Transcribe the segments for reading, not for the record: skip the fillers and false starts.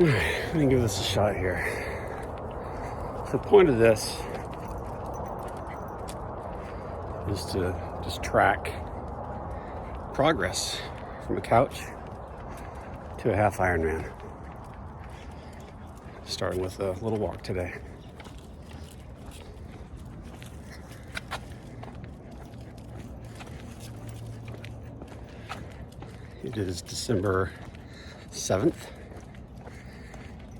Let me give this a shot here. So the point of this is to just track progress from a couch to a half Ironman. Starting with a little walk today. It is December 7th,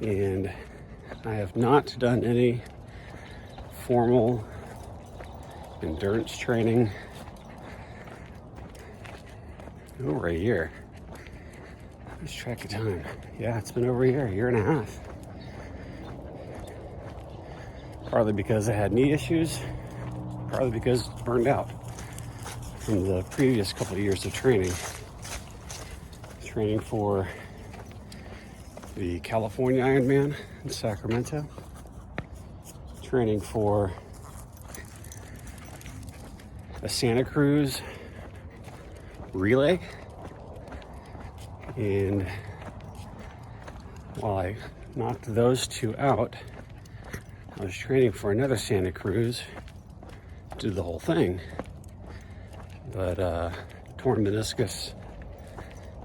and I have not done any formal endurance training in over a year. Let's track of time. Yeah, it's been over a year and a half. Partly because I had knee issues, partly because burned out from the previous couple of years of training for the California Ironman in Sacramento, training for a Santa Cruz relay, and while I knocked those two out, I was training for another Santa Cruz, did the whole thing, but torn meniscus,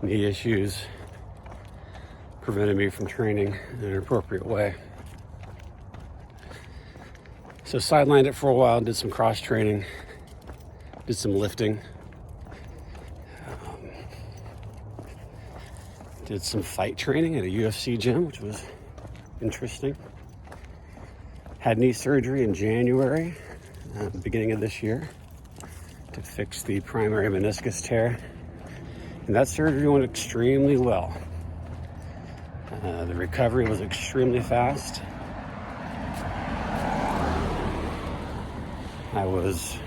knee issues prevented me from training in an appropriate way. So sidelined it for a while, did some cross training, did some lifting, did some fight training at a UFC gym, which was interesting. Had knee surgery in January, beginning of this year, to fix the primary meniscus tear. And that surgery went extremely well. The recovery was extremely fast. I was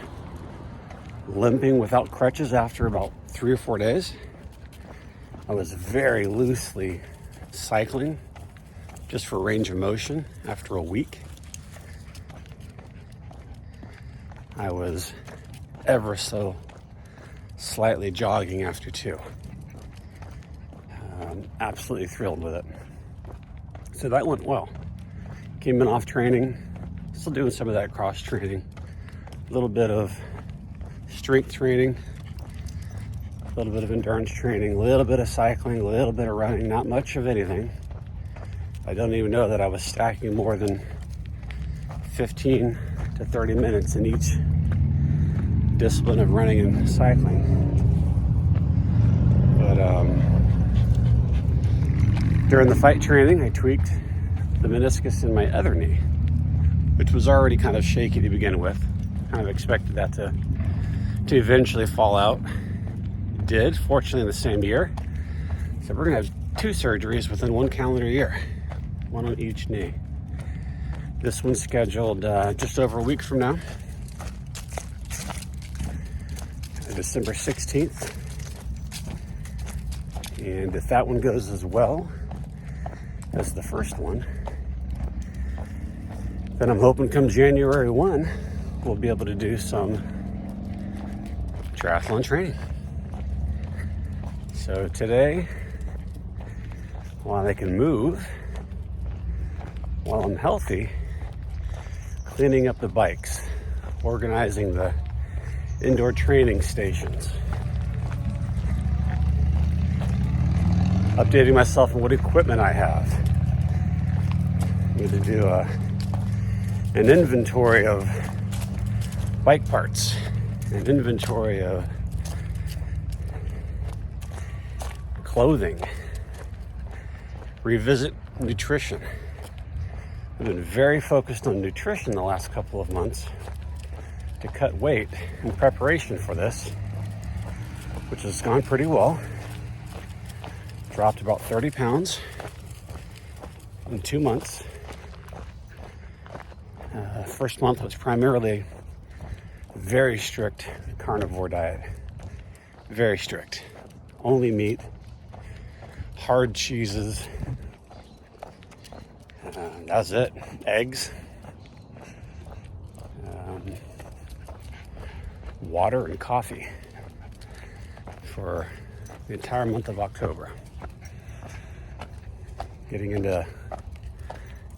limping without crutches after about 3 or 4 days. I was very loosely cycling just for range of motion after a week. I was ever so slightly jogging after 2. Absolutely thrilled with it. So that went well. Came in off training, still doing some of that cross training, a little bit of strength training, a little bit of endurance training, a little bit of cycling, a little bit of running, not much of anything. I don't even know that I was stacking more than 15 to 30 minutes in each discipline of running and cycling. But during the fight training, I tweaked the meniscus in my other knee, which was already kind of shaky to begin with. Kind of expected that to eventually fall out. It did, fortunately, in the same year. So we're gonna have 2 surgeries within 1 calendar year, 1 on each knee. This one's scheduled just over a week from now, December 16th. And if that one goes as well as the first one, then I'm hoping come January 1, we'll be able to do some triathlon training. So today, while I can move, while I'm healthy, cleaning up the bikes, organizing the indoor training stations, updating myself on what equipment I have. I'm going to do an inventory of bike parts, an inventory of clothing, revisit nutrition. I've been very focused on nutrition the last couple of months to cut weight in preparation for this, which has gone pretty well. Dropped about 30 pounds in 2 months. First month was primarily a very strict carnivore diet. Very strict. Only meat, hard cheeses, that's it. Eggs, water and coffee for the entire month of October. getting into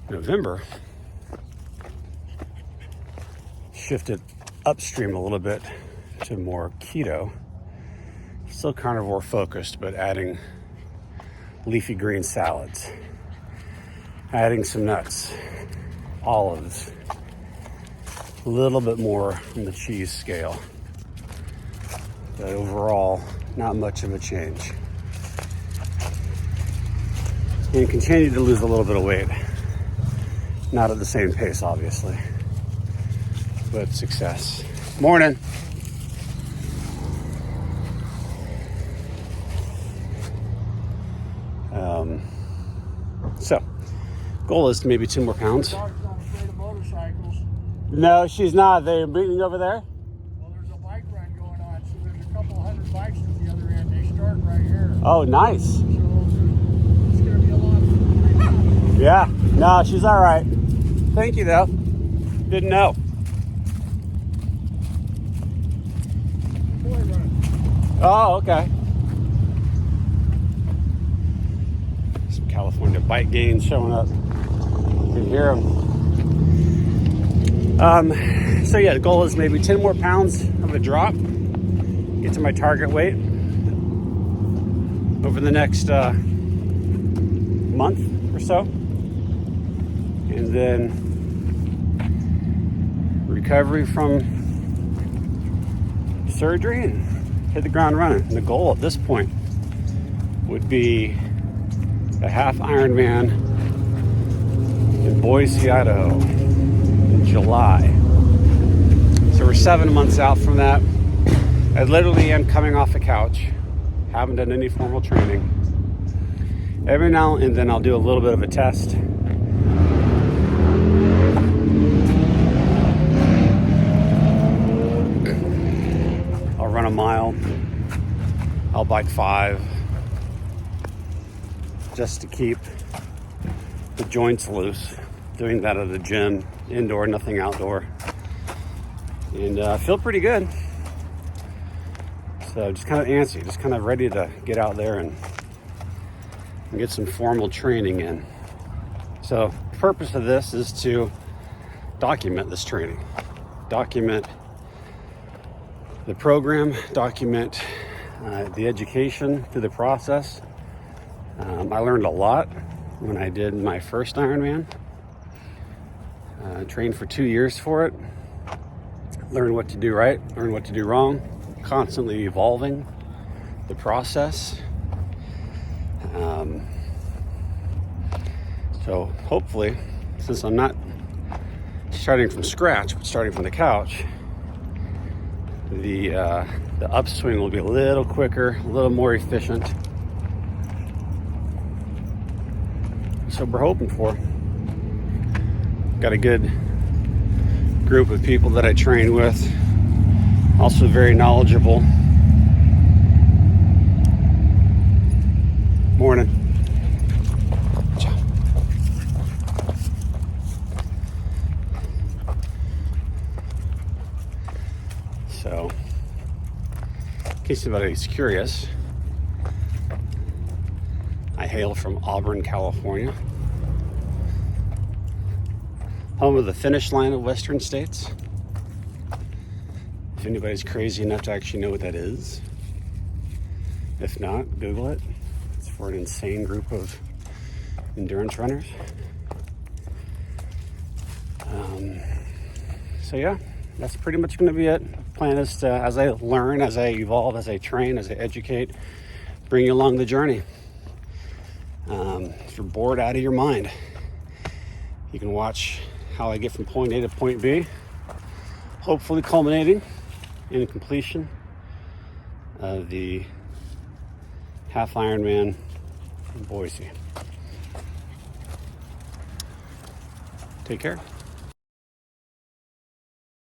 November, shifted upstream a little bit to more keto. Still carnivore focused, but adding leafy green salads, adding some nuts, olives, a little bit more on the cheese scale. But overall, not much of a change. And continue to lose a little bit of weight. Not at the same pace, obviously, but success. Morning. So, goal is to maybe 2 more pounds. My dog's not afraid of motorcycles. No, she's not. They're meeting over there? Well, there's a bike run going on, so there's a couple hundred bikes at the other end. They start right here. Oh, nice. So it's going to be a lot of fun. Yeah. No, she's all right. Thank you, though. Didn't know. Boy run. Oh, okay. Some California bike gains showing up. You can hear them. So yeah, the goal is maybe 10 more pounds of a drop. Get to my target weight over the next month or so. And then recovery from surgery and hit the ground running. And the goal at this point would be a half Ironman in Boise, Idaho in July. So we're 7 months out from that. I literally am coming off the couch. Haven't done any formal training. Every now and then I'll do a little bit of a test. I'll run a mile. I'll bike 5. Just to keep the joints loose. Doing that at a gym, indoor, nothing outdoor. And I feel pretty good. So just kind of antsy, just kind of ready to get out there and get some formal training in. So the purpose of this is to document this training. Document the program, document the education through the process. I learned a lot when I did my first Ironman. Trained for 2 years for it. Learned what to do right, learned what to do wrong. Constantly evolving the process. So hopefully, since I'm not starting from scratch, but starting from the couch, the upswing will be a little quicker, a little more efficient. So we're hoping for. Got a good group of people that I train with, also very knowledgeable. Morning. So, in case anybody's curious, I hail from Auburn, California, home of the finish line of Western states. If anybody's crazy enough to actually know what that is. If not, Google it. It's for an insane group of endurance runners. So yeah, that's pretty much going to be it. Plan is to, as I learn, as I evolve, as I train, as I educate, bring you along the journey. If you're bored out of your mind, you can watch how I get from point A to point B, hopefully culminating in completion of the half Ironman in Boise. Take care.